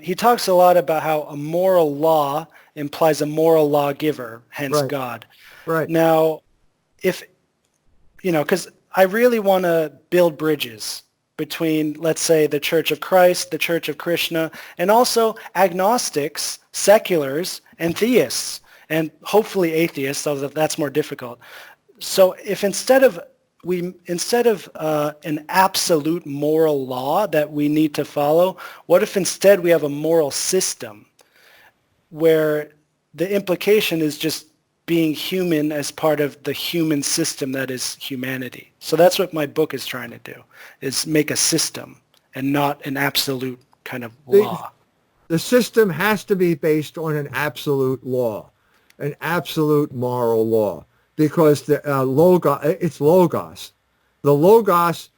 he talks a lot about how a moral law implies a moral lawgiver, hence Right. God. Right. Now, if, because I really want to build bridges between, let's say, the Church of Christ, the Church of Krishna, and also agnostics, seculars, and theists, and hopefully atheists, although that's more difficult. So if instead of an absolute moral law that we need to follow, what if instead we have a moral system where the implication is just being human as part of the human system that is humanity? So that's what my book is trying to do, is make a system and not an absolute kind of law. The system has to be based on an absolute law, an absolute moral law, because the it's logos. The logos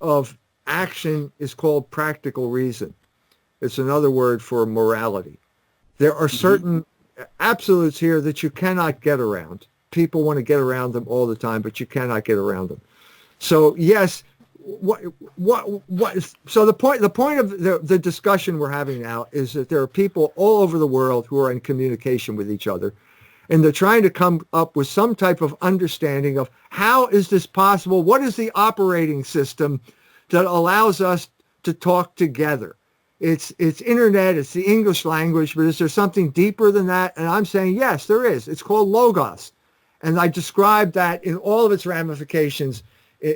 of action is called practical reason. It's another word for morality. There are certain absolutes here that you cannot get around. People want to get around them all the time, but you cannot get around them. So yes, so the point of the discussion we're having now is that there are people all over the world who are in communication with each other, and they're trying to come up with some type of understanding of how is this possible? What is the operating system that allows us to talk together? It's internet, it's the English language, but is there something deeper than that? And I'm saying, yes, there is. It's called logos. And I described that in all of its ramifications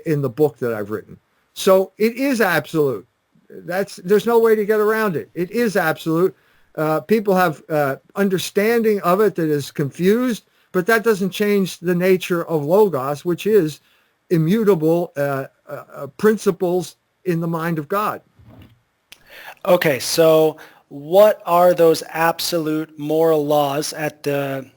in the book that I've written. So it is absolute. There's no way to get around it. It is absolute. People have understanding of it that is confused, but that doesn't change the nature of logos, which is immutable principles in the mind of God. Okay, so what are those absolute moral laws at the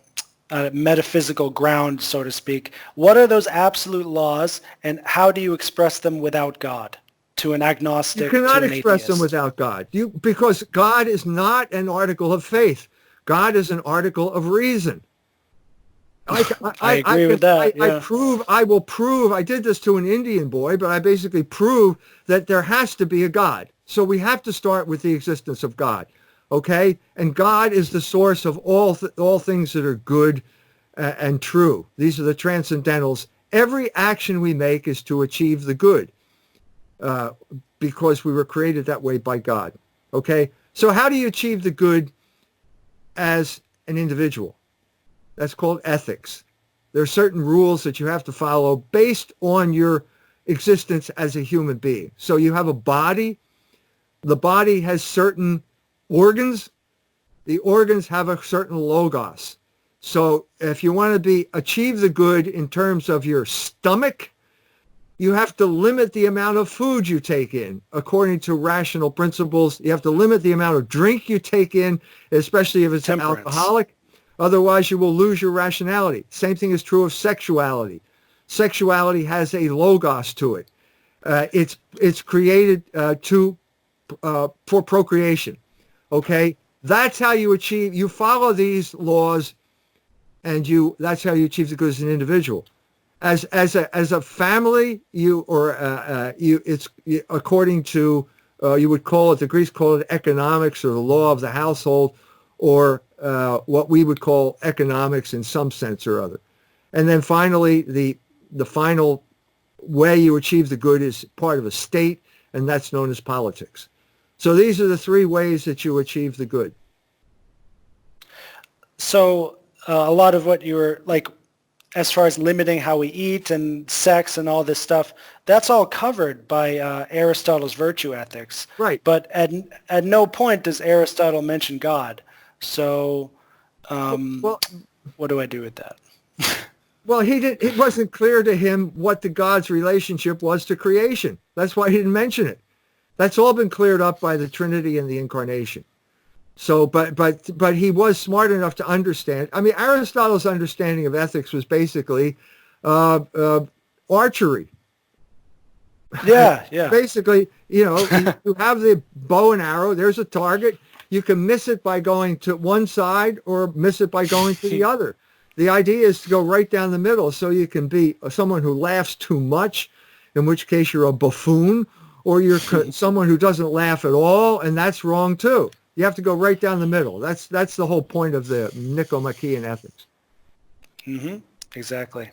metaphysical ground, so to speak? What are those absolute laws, and how do you express them without God? To an agnostic, you cannot to an express atheist? them without God. Because God is not an article of faith. God is an article of reason. I agree with that. I will prove, I did this to an Indian boy, but I basically prove that there has to be a God. So we have to start with the existence of God, okay? And God is the source of all things that are good and true. These are the transcendentals. Every action we make is to achieve the good because we were created that way by God, okay? So how do you achieve the good as an individual? That's called ethics. There are certain rules that you have to follow based on your existence as a human being. So you have a body. The body has certain organs. The organs have a certain logos. So if you want to achieve the good in terms of your stomach, you have to limit the amount of food you take in according to rational principles. You have to limit the amount of drink you take in, especially if it's alcoholic. Otherwise, you will lose your rationality. Same thing is true of sexuality. Sexuality has a logos to it. It's created for procreation. Okay, that's how you achieve. You follow these laws, and that's how you achieve the good as an individual. As a family, it's according to you would call it, the Greeks call it economics, or the law of the household, or what we would call economics in some sense or other. And then finally, the final way you achieve the good is part of a state, and that's known as politics. So these are the three ways that you achieve the good. So a lot of what you were like, as far as limiting how we eat and sex and all this stuff, that's all covered by Aristotle's virtue ethics. Right. But at no point does Aristotle mention God. So what do I do with that? Well, it wasn't clear to him what the God's relationship was to creation. That's why he didn't mention it. That's all been cleared up by the Trinity and the Incarnation. So, but he was smart enough to understand. I mean, Aristotle's understanding of ethics was basically archery. Yeah. Basically, you have the bow and arrow. There's a target. You can miss it by going to one side or miss it by going to the other. The idea is to go right down the middle, so you can be someone who laughs too much, in which case you're a buffoon, or you're someone who doesn't laugh at all, and that's wrong too. You have to go right down the middle. That's the whole point of the Nicomachean ethics. Exactly.